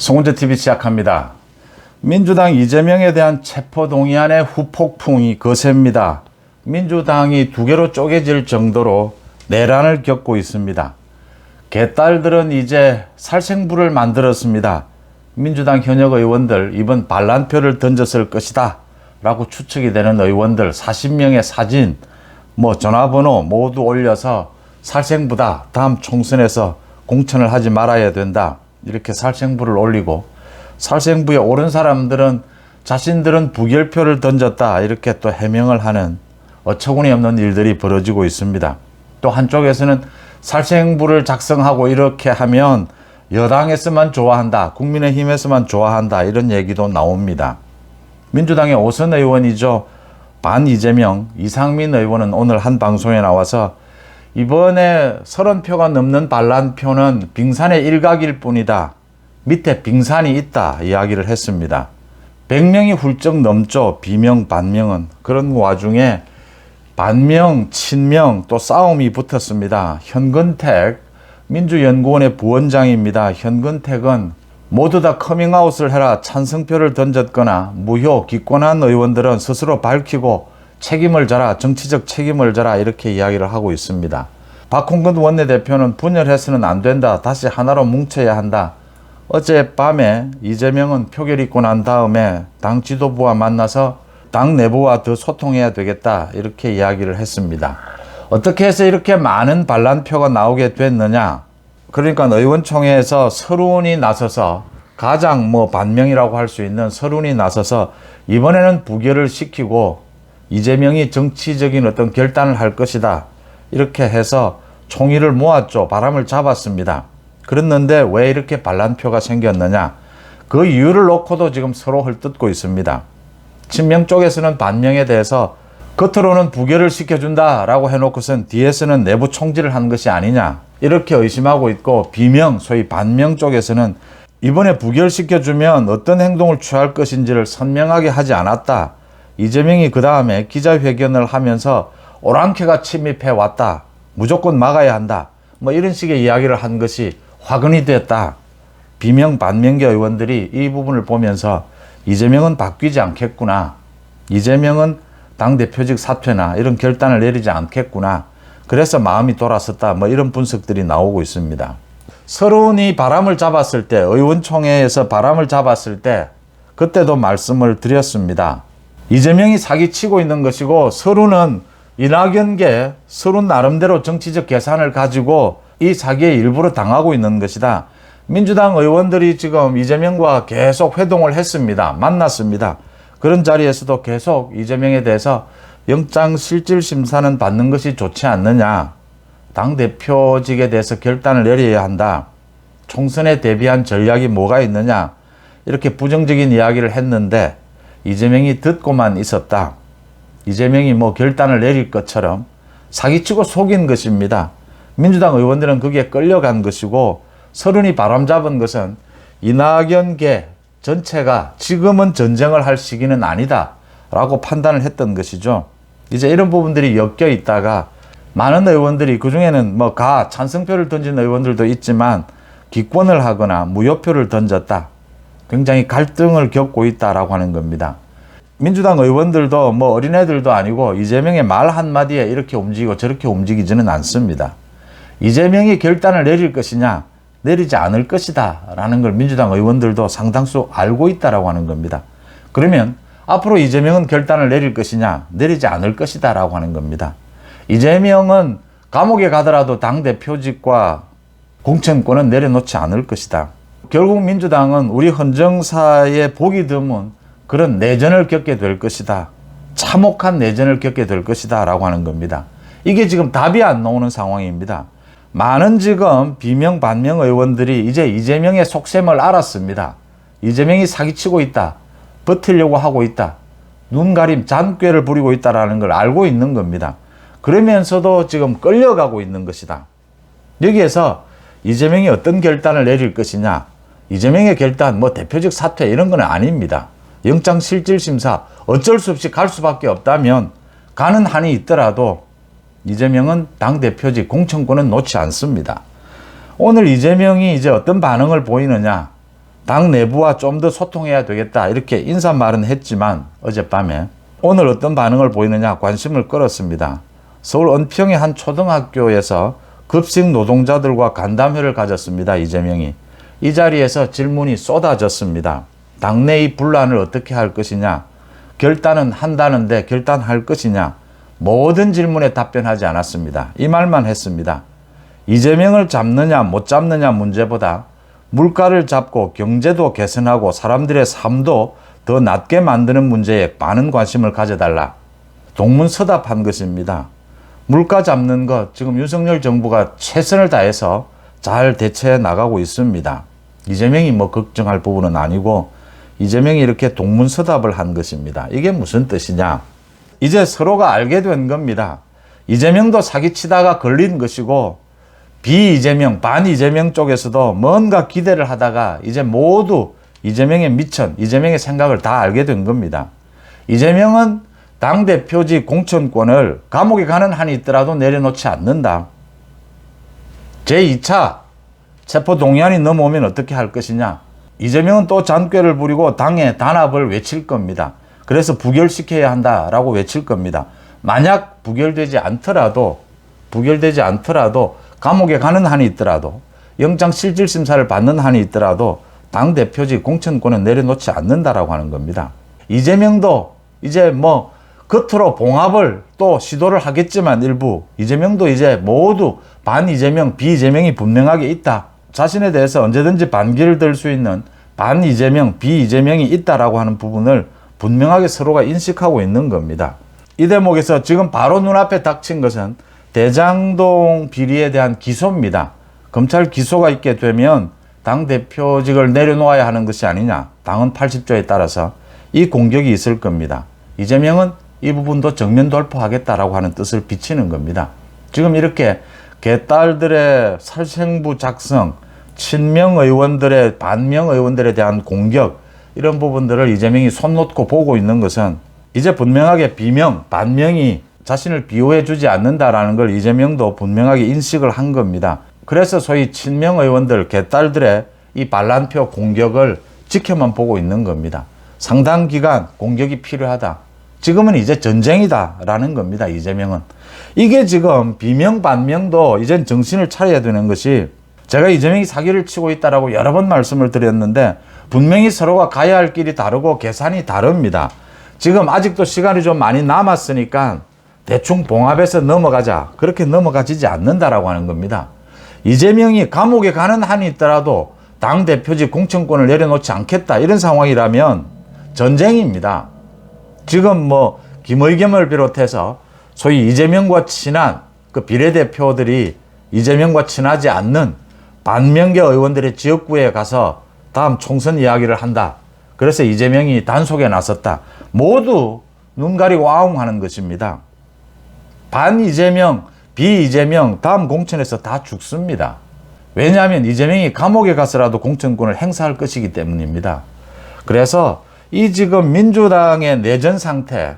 송은재TV 시작합니다. 민주당 이재명에 대한 체포동의안의 후폭풍이 거셉니다. 민주당이 두 개로 쪼개질 정도로 내란을 겪고 있습니다. 개딸들은 이제 살생부를 만들었습니다. 민주당 현역 의원들 이번 반란표를 던졌을 것이다 라고 추측이 되는 의원들 40명의 사진, 전화번호 모두 올려서 살생부다, 다음 총선에서 공천을 하지 말아야 된다, 이렇게 살생부를 올리고, 살생부에 오른 사람들은 자신들은 부결표를 던졌다 이렇게 또 해명을 하는 어처구니 없는 일들이 벌어지고 있습니다. 또 한쪽에서는 살생부를 작성하고 이렇게 하면 여당에서만 좋아한다, 국민의힘에서만 좋아한다, 이런 얘기도 나옵니다. 민주당의 오선 의원이죠, 반 이재명 이상민 의원은 오늘 한 방송에 나와서 이번에 30표가 넘는 반란표는 빙산의 일각일 뿐이다, 밑에 빙산이 있다 이야기를 했습니다. 100명이 훌쩍 넘죠. 비명 반명은. 그런 와중에 반명 친명 또 싸움이 붙었습니다. 현근택 민주연구원의 부원장입니다. 현근택은 모두 다 커밍아웃을 해라, 찬성표를 던졌거나 무효 기권한 의원들은 스스로 밝히고 책임을 져라, 정치적 책임을 져라, 이렇게 이야기를 하고 있습니다. 박홍근 원내대표는 분열해서는 안 된다, 다시 하나로 뭉쳐야 한다. 어젯밤에 이재명은 표결 있고 난 다음에 당 지도부와 만나서 당 내부와 더 소통해야 되겠다, 이렇게 이야기를 했습니다. 어떻게 해서 이렇게 많은 반란표가 나오게 됐느냐? 그러니까 의원총회에서 서른이 나서서, 가장 반명이라고 할 수 있는 서른이 나서서 이번에는 부결을 시키고 이재명이 정치적인 어떤 결단을 할 것이다, 이렇게 해서 총의를 모았죠. 바람을 잡았습니다. 그랬는데 왜 이렇게 반란표가 생겼느냐? 그 이유를 놓고도 지금 서로 헐뜯고 있습니다. 친명 쪽에서는 반명에 대해서 겉으로는 부결을 시켜준다라고 해놓고선 뒤에서는 내부 총질을 한 것이 아니냐, 이렇게 의심하고 있고, 비명, 소위 반명 쪽에서는 이번에 부결시켜주면 어떤 행동을 취할 것인지를 선명하게 하지 않았다. 이재명이 그 다음에 기자회견을 하면서 오랑캐가 침입해 왔다, 무조건 막아야 한다, 이런 식의 이야기를 한 것이 화근이 됐다. 비명 반명계 의원들이 이 부분을 보면서 이재명은 바뀌지 않겠구나, 이재명은 당대표직 사퇴나 이런 결단을 내리지 않겠구나, 그래서 마음이 돌아섰다, 이런 분석들이 나오고 있습니다. 서른이 바람을 잡았을 때, 의원총회에서 바람을 잡았을 때 그때도 말씀을 드렸습니다. 이재명이 사기치고 있는 것이고, 서른은 이낙연계 서른 나름대로 정치적 계산을 가지고 이 사기에 일부러 당하고 있는 것이다. 민주당 의원들이 지금 이재명과 계속 회동을 했습니다. 만났습니다. 그런 자리에서도 계속 이재명에 대해서 영장실질심사는 받는 것이 좋지 않느냐, 당대표직에 대해서 결단을 내려야 한다, 총선에 대비한 전략이 뭐가 있느냐, 이렇게 부정적인 이야기를 했는데 이재명이 듣고만 있었다. 이재명이 결단을 내릴 것처럼 사기치고 속인 것입니다. 민주당 의원들은 그게 끌려간 것이고, 서른이 바람 잡은 것은 이낙연계 전체가 지금은 전쟁을 할 시기는 아니다 라고 판단을 했던 것이죠. 이제 이런 부분들이 엮여 있다가 많은 의원들이, 그중에는 찬성표를 던진 의원들도 있지만 기권을 하거나 무효표를 던졌다, 굉장히 갈등을 겪고 있다라고 하는 겁니다. 민주당 의원들도 어린애들도 아니고 이재명의 말 한마디에 이렇게 움직이고 저렇게 움직이지는 않습니다. 이재명이 결단을 내릴 것이냐, 내리지 않을 것이다 라는 걸 민주당 의원들도 상당수 알고 있다라고 하는 겁니다. 그러면 앞으로 이재명은 결단을 내릴 것이냐, 내리지 않을 것이다 라고 하는 겁니다. 이재명은 감옥에 가더라도 당대표직과 공천권은 내려놓지 않을 것이다. 결국 민주당은 우리 헌정사에 보기 드문 그런 내전을 겪게 될 것이다, 참혹한 내전을 겪게 될 것이다 라고 하는 겁니다. 이게 지금 답이 안 나오는 상황입니다. 많은 지금 비명 반명 의원들이 이제 이재명의 속셈을 알았습니다. 이재명이 사기치고 있다, 버티려고 하고 있다, 눈가림 잔꾀를 부리고 있다라는 걸 알고 있는 겁니다. 그러면서도 지금 끌려가고 있는 것이다. 여기에서 이재명이 어떤 결단을 내릴 것이냐, 이재명의 결단 대표직 사퇴 이런 건 아닙니다. 영장실질심사 어쩔 수 없이 갈 수밖에 없다면 가는 한이 있더라도 이재명은 당대표직 공천권은 놓지 않습니다. 오늘 이재명이 이제 어떤 반응을 보이느냐, 당 내부와 좀 더 소통해야 되겠다 이렇게 인사말은 했지만 어젯밤에 오늘 어떤 반응을 보이느냐 관심을 끌었습니다. 서울 은평의 한 초등학교에서 급식 노동자들과 간담회를 가졌습니다. 이재명이. 이 자리에서 질문이 쏟아졌습니다. 당내의 분란을 어떻게 할 것이냐, 결단은 한다는데 결단할 것이냐, 모든 질문에 답변하지 않았습니다. 이 말만 했습니다. 이재명을 잡느냐 못 잡느냐 문제보다 물가를 잡고 경제도 개선하고 사람들의 삶도 더 낫게 만드는 문제에 많은 관심을 가져달라. 동문서답한 것입니다. 물가 잡는 것 지금 윤석열 정부가 최선을 다해서 잘 대처해 나가고 있습니다. 이재명이 뭐 걱정할 부분은 아니고 이재명이 이렇게 동문서답을 한 것입니다. 이게 무슨 뜻이냐? 이제 서로가 알게 된 겁니다. 이재명도 사기치다가 걸린 것이고 비이재명, 반이재명 쪽에서도 뭔가 기대를 하다가 이제 모두 이재명의 미천, 이재명의 생각을 다 알게 된 겁니다. 이재명은 당대표직 공천권을 감옥에 가는 한이 있더라도 내려놓지 않는다. 제2차 체포동의안이 넘어오면 어떻게 할 것이냐. 이재명은 또 잔꾀를 부리고 당의 단합을 외칠 겁니다. 그래서 부결시켜야 한다라고 외칠 겁니다. 만약 부결되지 않더라도 감옥에 가는 한이 있더라도 영장실질심사를 받는 한이 있더라도 당대표직 공천권은 내려놓지 않는다라고 하는 겁니다. 이재명도 이제 뭐 겉으로 봉합을 또 시도를 하겠지만 일부 이재명도 이제 모두 반이재명, 비이재명이 분명하게 있다. 자신에 대해서 언제든지 반기를 들 수 있는 반이재명, 비이재명이 있다라고 하는 부분을 분명하게 서로가 인식하고 있는 겁니다. 이 대목에서 지금 바로 눈앞에 닥친 것은 대장동 비리에 대한 기소입니다. 검찰 기소가 있게 되면 당대표직을 내려놓아야 하는 것이 아니냐. 당헌 80조에 따라서 이 공격이 있을 겁니다. 이재명은 이 부분도 정면 돌파하겠다라고 하는 뜻을 비치는 겁니다. 지금 이렇게 개딸들의 살생부 작성, 친명 의원들의 반명 의원들에 대한 공격 이런 부분들을 이재명이 손 놓고 보고 있는 것은 이제 분명하게 비명, 반명이 자신을 비호해 주지 않는다라는 걸 이재명도 분명하게 인식을 한 겁니다. 그래서 소위 친명 의원들, 개딸들의 이 반란표 공격을 지켜만 보고 있는 겁니다. 상당 기간 공격이 필요하다. 지금은 이제 전쟁이다라는 겁니다. 이재명은. 이게 지금 비명, 반명도 이젠 정신을 차려야 되는 것이 제가 이재명이 사기를 치고 있다라고 여러 번 말씀을 드렸는데 분명히 서로가 가야 할 길이 다르고 계산이 다릅니다. 지금 아직도 시간이 좀 많이 남았으니까 대충 봉합해서 넘어가자. 그렇게 넘어가지지 않는다라고 하는 겁니다. 이재명이 감옥에 가는 한이 있더라도 당대표직 공천권을 내려놓지 않겠다. 이런 상황이라면 전쟁입니다. 지금 뭐 김의겸을 비롯해서 소위 이재명과 친한 그 비례대표들이 이재명과 친하지 않는 반명계 의원들의 지역구에 가서 다음 총선 이야기를 한다. 그래서 이재명이 단속에 나섰다. 모두 눈 가리고 아웅하는 것입니다. 반 이재명, 비이재명 다음 공천에서 다 죽습니다. 왜냐하면 이재명이 감옥에 가서라도 공천권을 행사할 것이기 때문입니다. 그래서 이 지금 민주당의 내전 상태,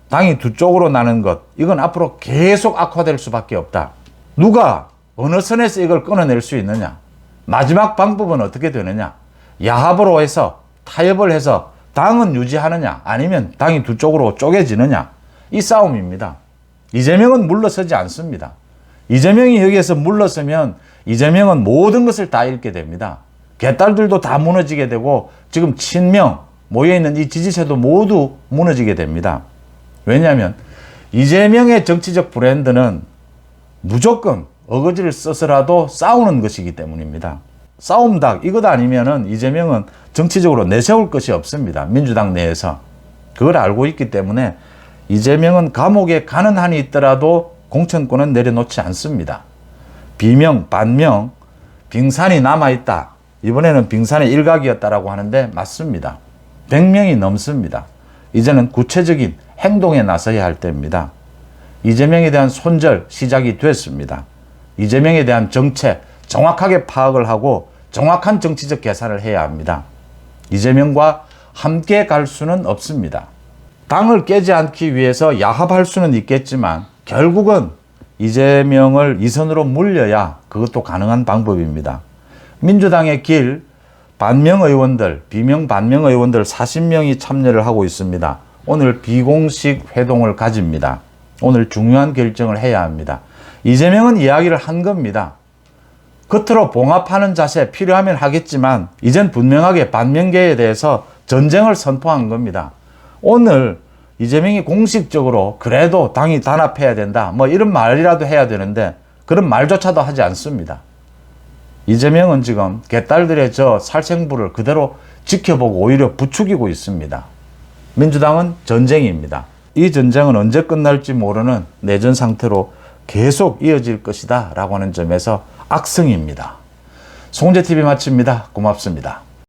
당이 두 쪽으로 나는 것, 이건 앞으로 계속 악화될 수밖에 없다. 누가 어느 선에서 이걸 끊어낼 수 있느냐? 마지막 방법은 어떻게 되느냐? 야합으로 해서 타협을 해서 당은 유지하느냐? 아니면 당이 두 쪽으로 쪼개지느냐? 이 싸움입니다. 이재명은 물러서지 않습니다. 이재명이 여기에서 물러서면 이재명은 모든 것을 다 잃게 됩니다. 개딸들도 다 무너지게 되고 지금 친명 모여있는 이 지지세도 모두 무너지게 됩니다. 왜냐하면 이재명의 정치적 브랜드는 무조건 어거지를 써서라도 싸우는 것이기 때문입니다. 싸움닭 이것 아니면은 이재명은 정치적으로 내세울 것이 없습니다. 민주당 내에서. 그걸 알고 있기 때문에 이재명은 감옥에 가는 한이 있더라도 공천권은 내려놓지 않습니다. 비명, 반명, 빙산이 남아있다. 이번에는 빙산의 일각이었다라고 하는데 맞습니다. 100명이 넘습니다. 이제는 구체적인 행동에 나서야 할 때입니다. 이재명에 대한 손절 시작이 됐습니다. 이재명에 대한 정체 정확하게 파악을 하고 정확한 정치적 계산을 해야 합니다. 이재명과 함께 갈 수는 없습니다. 당을 깨지 않기 위해서 야합할 수는 있겠지만 결국은 이재명을 이선으로 물려야 그것도 가능한 방법입니다. 민주당의 길 반명 의원들, 비명 반명 의원들 40명이 참여를 하고 있습니다. 오늘 비공식 회동을 가집니다. 오늘 중요한 결정을 해야 합니다. 이재명은 이야기를 한 겁니다. 겉으로 봉합하는 자세 필요하면 하겠지만 이젠 분명하게 반명계에 대해서 전쟁을 선포한 겁니다. 오늘 이재명이 공식적으로 그래도 당이 단합해야 된다 뭐 이런 말이라도 해야 되는데 그런 말조차도 하지 않습니다. 이재명은 지금 개딸들의 저 살생부를 그대로 지켜보고 오히려 부추기고 있습니다. 민주당은 전쟁입니다. 이 전쟁은 언제 끝날지 모르는 내전 상태로 계속 이어질 것이다 라고 하는 점에서 악성입니다. 송재TV 마칩니다. 고맙습니다.